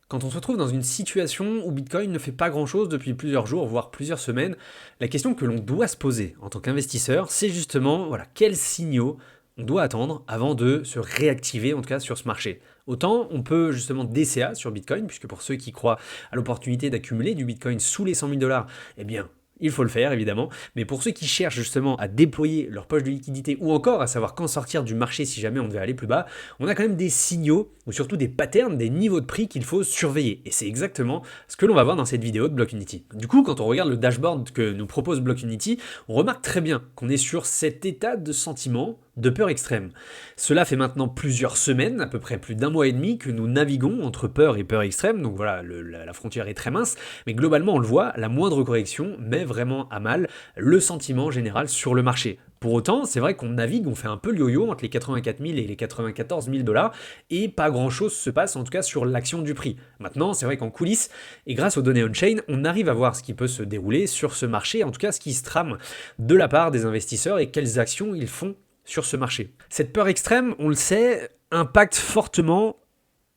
Quand on se retrouve dans une situation où Bitcoin ne fait pas grand-chose depuis plusieurs jours, voire plusieurs semaines, la question que l'on doit se poser en tant qu'investisseur, c'est justement voilà, quels signaux on doit attendre avant de se réactiver en tout cas sur ce marché. Autant on peut justement DCA sur Bitcoin, puisque pour ceux qui croient à l'opportunité d'accumuler du Bitcoin sous les 100 000 dollars, eh bien il faut le faire évidemment, mais pour ceux qui cherchent justement à déployer leur poche de liquidité ou encore à savoir quand sortir du marché si jamais on devait aller plus bas, on a quand même des signaux ou surtout des patterns, des niveaux de prix qu'il faut surveiller. Et c'est exactement ce que l'on va voir dans cette vidéo de Blockunity. Du coup, quand on regarde le dashboard que nous propose Blockunity, on remarque très bien qu'on est sur cet état de sentiment de peur extrême. Cela fait maintenant plusieurs semaines, à peu près plus d'un mois et demi, que nous naviguons entre peur et peur extrême, donc voilà, la frontière est très mince, mais globalement on le voit, la moindre correction met vraiment à mal le sentiment général sur le marché. Pour autant, c'est vrai qu'on navigue, on fait un peu le yo-yo entre les 84 000 et les 94 000 dollars, et pas grand-chose se passe en tout cas sur l'action du prix. Maintenant, c'est vrai qu'en coulisses, et grâce aux données on-chain, on arrive à voir ce qui peut se dérouler sur ce marché, en tout cas ce qui se trame de la part des investisseurs et quelles actions ils font sur ce marché. Cette peur extrême, on le sait, impacte fortement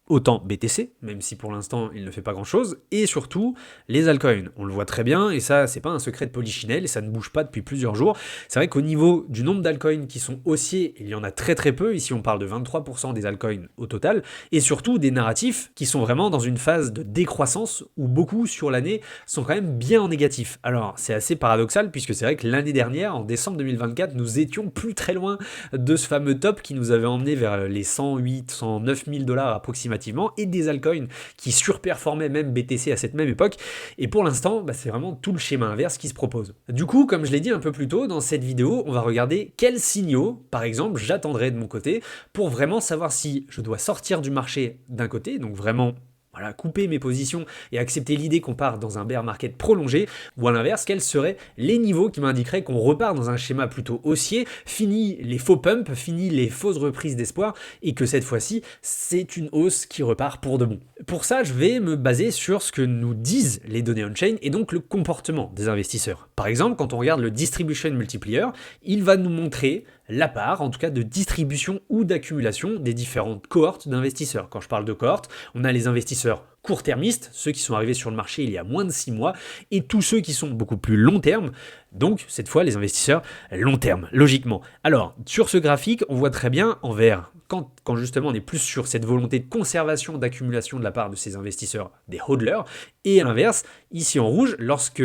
autant BTC, même si pour l'instant il ne fait pas grand chose, et surtout les altcoins. On le voit très bien, et ça c'est pas un secret de polichinelle, et ça ne bouge pas depuis plusieurs jours. C'est vrai qu'au niveau du nombre d'altcoins qui sont haussiers, il y en a très très peu, ici on parle de 23% des altcoins au total, et surtout des narratifs qui sont vraiment dans une phase de décroissance, où beaucoup sur l'année sont quand même bien en négatif. Alors c'est assez paradoxal, puisque c'est vrai que l'année dernière, en décembre 2024, nous étions plus très loin de ce fameux top qui nous avait emmené vers les 108, 109 000 dollars approximativement, et des altcoins qui surperformaient même BTC à cette même époque. Et pour l'instant, c'est vraiment tout le schéma inverse qui se propose. Du coup, comme je l'ai dit un peu plus tôt, dans cette vidéo, on va regarder quels signaux, par exemple, j'attendrai de mon côté pour vraiment savoir si je dois sortir du marché d'un côté, donc vraiment voilà, couper mes positions et accepter l'idée qu'on part dans un bear market prolongé, ou à l'inverse, quels seraient les niveaux qui m'indiqueraient qu'on repart dans un schéma plutôt haussier, fini les faux pumps, fini les fausses reprises d'espoir, et que cette fois-ci, c'est une hausse qui repart pour de bon. Pour ça, je vais me baser sur ce que nous disent les données on-chain, et donc le comportement des investisseurs. Par exemple, quand on regarde le distribution multiplier, il va nous montrer la part, en tout cas de distribution ou d'accumulation des différentes cohortes d'investisseurs. Quand je parle de cohortes, on a les investisseurs court-termistes, ceux qui sont arrivés sur le marché il y a moins de 6 mois, et tous ceux qui sont beaucoup plus long terme, donc cette fois les investisseurs long terme, logiquement. Alors, sur ce graphique, on voit très bien en vert, quand justement on est plus sur cette volonté de conservation, d'accumulation de la part de ces investisseurs, des hodlers, et à l'inverse, ici en rouge, lorsque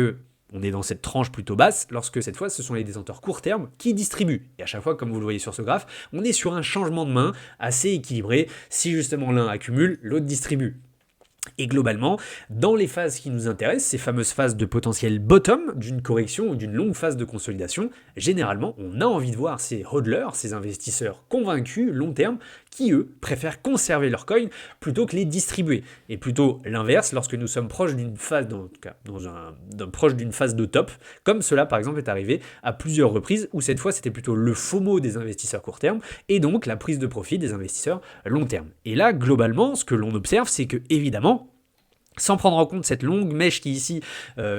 on est dans cette tranche plutôt basse, lorsque cette fois ce sont les détenteurs court terme qui distribuent. Et à chaque fois, comme vous le voyez sur ce graphe, on est sur un changement de main assez équilibré. Si justement l'un accumule, l'autre distribue. Et globalement, dans les phases qui nous intéressent, ces fameuses phases de potentiel bottom, d'une correction ou d'une longue phase de consolidation, généralement, on a envie de voir ces hodlers, ces investisseurs convaincus, long terme, qui eux préfèrent conserver leurs coins plutôt que les distribuer. Et plutôt l'inverse, lorsque nous sommes proches d'une phase, en tout cas, proche d'une phase de top, comme cela par exemple est arrivé à plusieurs reprises, où cette fois c'était plutôt le FOMO des investisseurs court terme, et donc la prise de profit des investisseurs long terme. Et là, globalement, ce que l'on observe, c'est que évidemment, sans prendre en compte cette longue mèche qui ici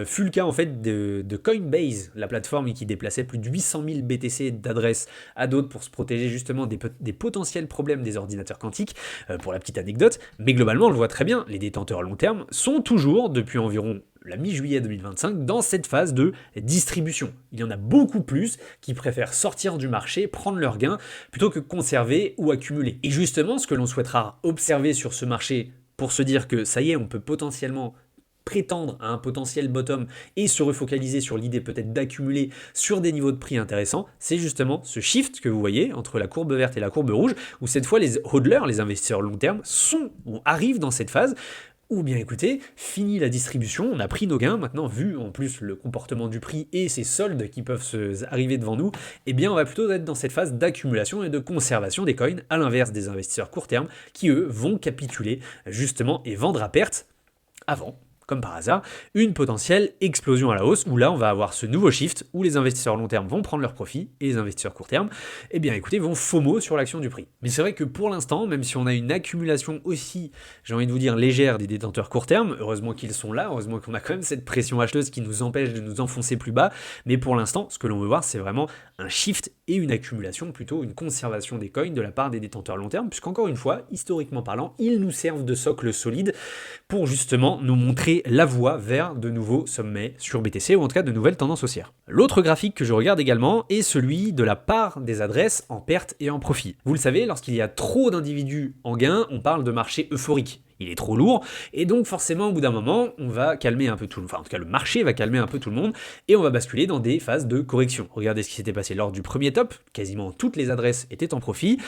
fut le cas en fait de Coinbase, la plateforme qui déplaçait plus de 800 000 BTC d'adresses à d'autres pour se protéger justement des potentiels problèmes des ordinateurs quantiques, pour la petite anecdote. Mais globalement, on le voit très bien, les détenteurs long terme sont toujours, depuis environ la mi-juillet 2025, dans cette phase de distribution. Il y en a beaucoup plus qui préfèrent sortir du marché, prendre leurs gains, plutôt que conserver ou accumuler. Et justement, ce que l'on souhaitera observer sur ce marché, pour se dire que ça y est, on peut potentiellement prétendre à un potentiel bottom et se refocaliser sur l'idée peut-être d'accumuler sur des niveaux de prix intéressants, c'est justement ce shift que vous voyez entre la courbe verte et la courbe rouge, où cette fois les hodlers, les investisseurs long terme, arrivent dans cette phase. Ou bien écoutez, fini la distribution, on a pris nos gains, maintenant vu en plus le comportement du prix et ces soldes qui peuvent arriver devant nous, eh bien on va plutôt être dans cette phase d'accumulation et de conservation des coins, à l'inverse des investisseurs court terme qui eux vont capituler justement et vendre à perte avant comme par hasard, une potentielle explosion à la hausse, où là on va avoir ce nouveau shift, où les investisseurs long terme vont prendre leurs profits, et les investisseurs court terme, eh bien écoutez, vont FOMO sur l'action du prix. Mais c'est vrai que pour l'instant, même si on a une accumulation aussi, j'ai envie de vous dire, légère des détenteurs court terme, heureusement qu'ils sont là, heureusement qu'on a quand même cette pression acheteuse qui nous empêche de nous enfoncer plus bas, mais pour l'instant, ce que l'on veut voir, c'est vraiment un shift et une accumulation, plutôt une conservation des coins de la part des détenteurs long terme, puisqu'encore une fois, historiquement parlant, ils nous servent de socle solide pour justement nous montrer la voie vers de nouveaux sommets sur BTC, ou en tout cas de nouvelles tendances haussières. L'autre graphique que je regarde également est celui de la part des adresses en perte et en profit. Vous le savez, lorsqu'il y a trop d'individus en gain, on parle de marché euphorique. Il est trop lourd, et donc forcément au bout d'un moment, on va calmer un peu tout le monde, enfin en tout cas le marché va calmer un peu tout le monde, et on va basculer dans des phases de correction. Regardez ce qui s'était passé lors du premier top, quasiment toutes les adresses étaient en profit.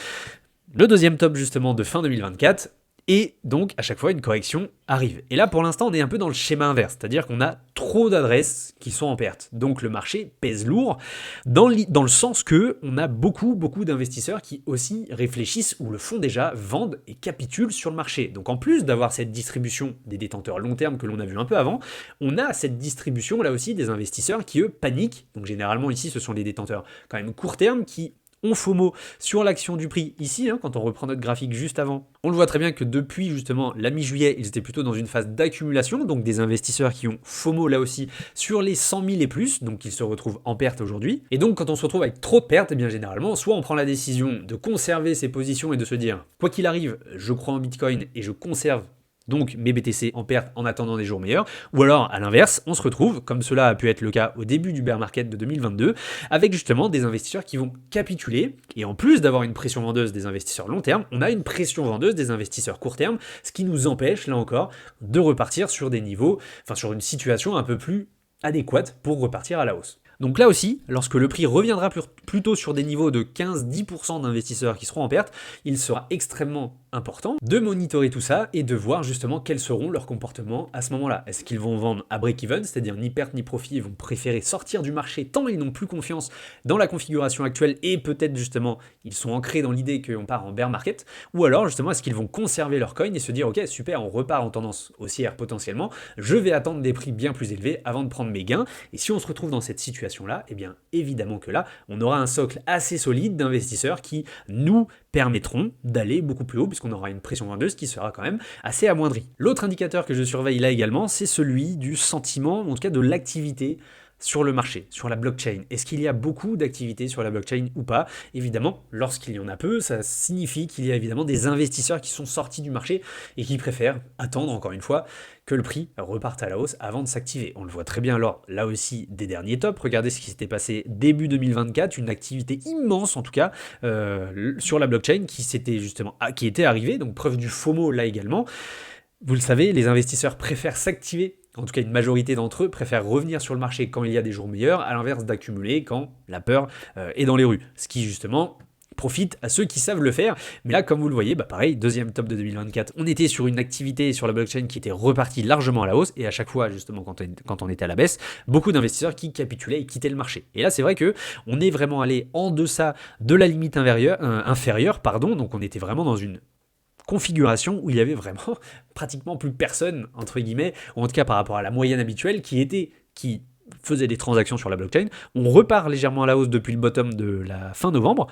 Le deuxième top justement de fin 2024, et donc à chaque fois une correction arrive. Et là pour l'instant on est un peu dans le schéma inverse, c'est-à-dire qu'on a trop d'adresses qui sont en perte. Donc le marché pèse lourd dans le sens que on a beaucoup d'investisseurs qui aussi réfléchissent ou le font déjà, vendent et capitulent sur le marché. Donc en plus d'avoir cette distribution des détenteurs long terme que l'on a vu un peu avant, on a cette distribution là aussi des investisseurs qui eux paniquent. Donc généralement ici ce sont les détenteurs quand même court terme qui on FOMO sur l'action du prix ici, quand on reprend notre graphique juste avant. On le voit très bien que depuis justement la mi-juillet, ils étaient plutôt dans une phase d'accumulation, donc des investisseurs qui ont FOMO là aussi sur les 100 000 et plus, donc ils se retrouvent en perte aujourd'hui. Et donc quand on se retrouve avec trop de pertes, eh bien généralement, soit on prend la décision de conserver ses positions et de se dire, quoi qu'il arrive, je crois en Bitcoin et je conserve donc mes BTC en perte en attendant des jours meilleurs, ou alors à l'inverse, on se retrouve, comme cela a pu être le cas au début du bear market de 2022, avec justement des investisseurs qui vont capituler, et en plus d'avoir une pression vendeuse des investisseurs long terme, on a une pression vendeuse des investisseurs court terme, ce qui nous empêche, là encore, de repartir sur des niveaux, enfin sur une situation un peu plus adéquate pour repartir à la hausse. Donc là aussi, lorsque le prix reviendra plutôt sur des niveaux de 15-10% d'investisseurs qui seront en perte, il sera extrêmement important de monitorer tout ça et de voir justement quels seront leurs comportements à ce moment-là. Est-ce qu'ils vont vendre à break-even, c'est-à-dire ni perte ni profit, ils vont préférer sortir du marché tant ils n'ont plus confiance dans la configuration actuelle et peut-être justement ils sont ancrés dans l'idée qu'on part en bear market, ou alors justement est-ce qu'ils vont conserver leur coin et se dire ok super, on repart en tendance haussière potentiellement, je vais attendre des prix bien plus élevés avant de prendre mes gains, et si on se retrouve dans cette situation-là, eh bien évidemment que là on aura un socle assez solide d'investisseurs qui nous permettront d'aller beaucoup plus haut puisqu'on aura une pression vendeuse qui sera quand même assez amoindrie. L'autre indicateur que je surveille là également, c'est celui du sentiment, en tout cas de l'activité sur le marché, sur la blockchain. Est-ce qu'il y a beaucoup d'activités sur la blockchain ou pas? Évidemment, lorsqu'il y en a peu, ça signifie qu'il y a évidemment des investisseurs qui sont sortis du marché et qui préfèrent attendre, encore une fois, que le prix reparte à la hausse avant de s'activer. On le voit très bien lors, là aussi, des derniers tops. Regardez ce qui s'était passé début 2024, une activité immense en tout cas sur la blockchain qui était arrivée, donc preuve du FOMO là également. Vous le savez, les investisseurs préfèrent s'activer, en tout cas une majorité d'entre eux préfèrent revenir sur le marché quand il y a des jours meilleurs, à l'inverse d'accumuler quand la peur est dans les rues. Ce qui justement profite à ceux qui savent le faire. Mais là, comme vous le voyez, pareil, deuxième top de 2024, on était sur une activité sur la blockchain qui était repartie largement à la hausse, et à chaque fois, justement, quand on était à la baisse, beaucoup d'investisseurs qui capitulaient et quittaient le marché. Et là, c'est vrai que on est vraiment allé en deçà de la limite inférieure, donc on était vraiment dans une configuration où il y avait vraiment pratiquement plus personne, entre guillemets, ou en tout cas par rapport à la moyenne habituelle, qui faisait des transactions sur la blockchain. On repart légèrement à la hausse depuis le bottom de la fin novembre.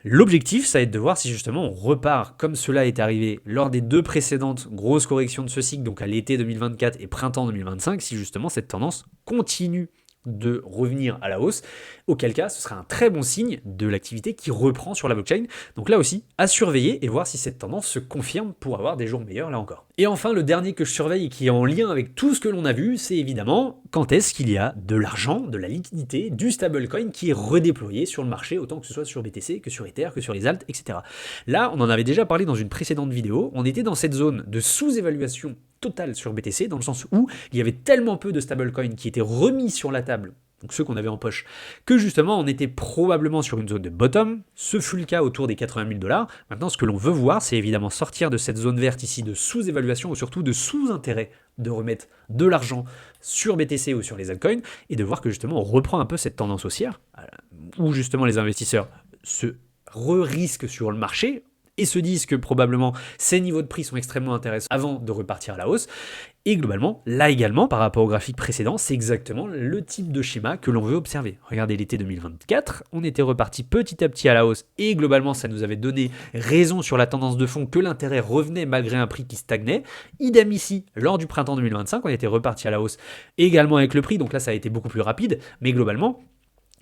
L'objectif, ça va être de voir si justement on repart comme cela est arrivé lors des deux précédentes grosses corrections de ce cycle, donc à l'été 2024 et printemps 2025, si justement cette tendance continue de revenir à la hausse, auquel cas ce sera un très bon signe de l'activité qui reprend sur la blockchain. Donc là aussi, à surveiller et voir si cette tendance se confirme pour avoir des jours meilleurs là encore. Et enfin, le dernier que je surveille et qui est en lien avec tout ce que l'on a vu, c'est évidemment quand est-ce qu'il y a de l'argent, de la liquidité, du stablecoin qui est redéployé sur le marché, autant que ce soit sur BTC, que sur Ether, que sur les alts, etc. Là, on en avait déjà parlé dans une précédente vidéo, on était dans cette zone de sous-évaluation totale sur BTC, dans le sens où il y avait tellement peu de stablecoins qui étaient remis sur la table, donc ceux qu'on avait en poche, que justement on était probablement sur une zone de bottom. Ce fut le cas autour des 80 000 $. Maintenant, ce que l'on veut voir, c'est évidemment sortir de cette zone verte ici de sous-évaluation, ou surtout de sous-intérêt, de remettre de l'argent sur BTC ou sur les altcoins, et de voir que justement on reprend un peu cette tendance haussière, où justement les investisseurs se re-risquent sur le marché, et se disent que probablement ces niveaux de prix sont extrêmement intéressants avant de repartir à la hausse. Et globalement, là également, par rapport au graphique précédent, c'est exactement le type de schéma que l'on veut observer. Regardez l'été 2024, on était reparti petit à petit à la hausse et globalement, ça nous avait donné raison sur la tendance de fond que l'intérêt revenait malgré un prix qui stagnait. Idem ici, lors du printemps 2025, on était reparti à la hausse également avec le prix, donc là ça a été beaucoup plus rapide, mais globalement,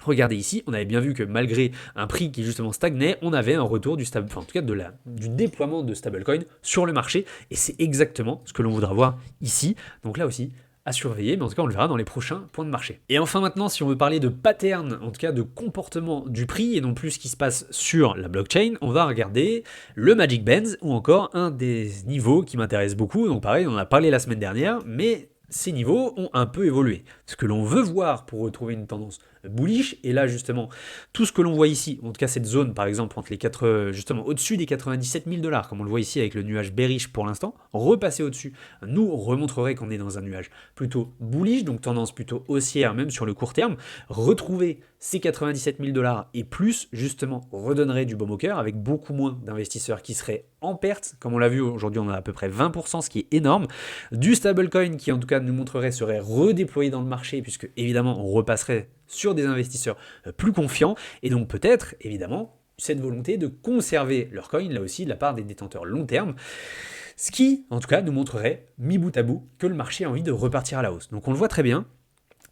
regardez ici, on avait bien vu que malgré un prix qui justement stagnait, on avait un retour du en tout cas du déploiement de stablecoin sur le marché, et c'est exactement ce que l'on voudra voir ici. Donc là aussi, à surveiller, mais en tout cas on le verra dans les prochains points de marché. Et enfin maintenant, si on veut parler de pattern, en tout cas de comportement du prix, et non plus ce qui se passe sur la blockchain, on va regarder le Magic Bands, ou encore un des niveaux qui m'intéresse beaucoup. Donc pareil, on en a parlé la semaine dernière, mais ces niveaux ont un peu évolué. Ce que l'on veut voir pour retrouver une tendance bullish, et là justement, tout ce que l'on voit ici, en tout cas cette zone par exemple, entre les justement au-dessus des 97 000 $, comme on le voit ici avec le nuage bearish pour l'instant, repasser au-dessus, nous remontrerait qu'on est dans un nuage plutôt bullish, donc tendance plutôt haussière même sur le court terme. Retrouver ces 97 000 $ et plus, justement, redonnerait du baume au cœur avec beaucoup moins d'investisseurs qui seraient en perte. Comme on l'a vu, aujourd'hui on a à peu près 20%, ce qui est énorme. Du stablecoin qui en tout cas nous montrerait serait redéployé dans le marché, puisque évidemment on repasserait sur des investisseurs plus confiants, et donc peut-être, évidemment, cette volonté de conserver leur coin, là aussi, de la part des détenteurs long terme, ce qui, en tout cas, nous montrerait, mis bout à bout, que le marché a envie de repartir à la hausse. Donc on le voit très bien,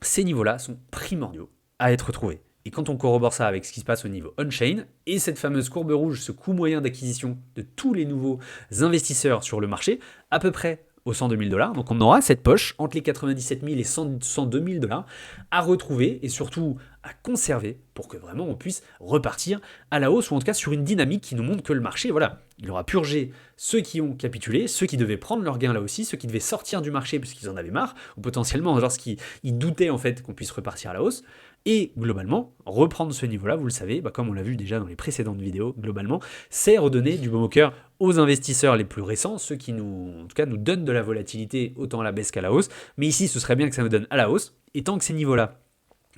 ces niveaux-là sont primordiaux à être retrouvés. Et quand on corrobore ça avec ce qui se passe au niveau on-chain, et cette fameuse courbe rouge, ce coût moyen d'acquisition de tous les nouveaux investisseurs sur le marché, à peu près aux 102 000 $. Donc on aura cette poche entre les 97 000 et 102 000 $ à retrouver et surtout à conserver pour que vraiment on puisse repartir à la hausse, ou en tout cas sur une dynamique qui nous montre que le marché, voilà, il aura purgé ceux qui ont capitulé, ceux qui devaient prendre leur gain là aussi, ceux qui devaient sortir du marché puisqu'ils en avaient marre, ou potentiellement lorsqu'ils doutaient en fait qu'on puisse repartir à la hausse. Et globalement, reprendre ce niveau-là, vous le savez, comme on l'a vu déjà dans les précédentes vidéos, globalement, c'est redonner du baume au cœur aux investisseurs les plus récents, ceux qui en tout cas, nous donnent de la volatilité autant à la baisse qu'à la hausse. Mais ici, ce serait bien que ça nous donne à la hausse. Et tant que ces niveaux-là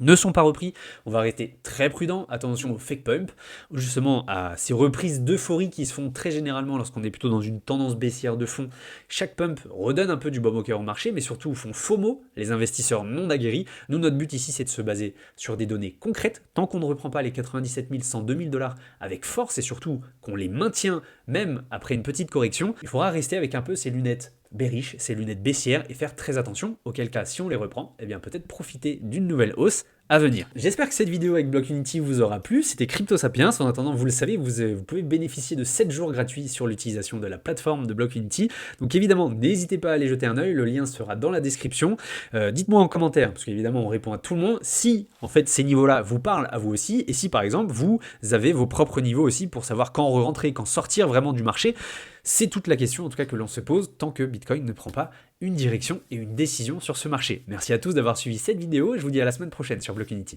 ne sont pas repris, on va rester très prudent, attention au fake pump, justement à ces reprises d'euphorie qui se font très généralement lorsqu'on est plutôt dans une tendance baissière de fond. Chaque pump redonne un peu du baume au cœur au marché, mais surtout font FOMO, les investisseurs non aguerris. Nous, notre but ici, c'est de se baser sur des données concrètes, tant qu'on ne reprend pas les 97 000, 102 000 $ avec force, et surtout qu'on les maintient même après une petite correction, il faudra rester avec un peu ces lunettes bearish, ces lunettes baissières, et faire très attention, auquel cas si on les reprend, eh bien peut-être profiter d'une nouvelle hausse à venir. J'espère que cette vidéo avec Block.Unity vous aura plu, c'était Crypto Sapiens. En attendant, vous le savez, vous pouvez bénéficier de 7 jours gratuits sur l'utilisation de la plateforme de Block.Unity. Donc évidemment, n'hésitez pas à aller jeter un œil, le lien sera dans la description. Dites-moi en commentaire, parce qu'évidemment on répond à tout le monde, si en fait ces niveaux-là vous parlent à vous aussi, et si par exemple vous avez vos propres niveaux aussi pour savoir quand rentrer, quand sortir vraiment du marché. C'est toute la question en tout cas que l'on se pose tant que Bitcoin ne prend pas une direction et une décision sur ce marché. Merci à tous d'avoir suivi cette vidéo et je vous dis à la semaine prochaine sur Block.Unity.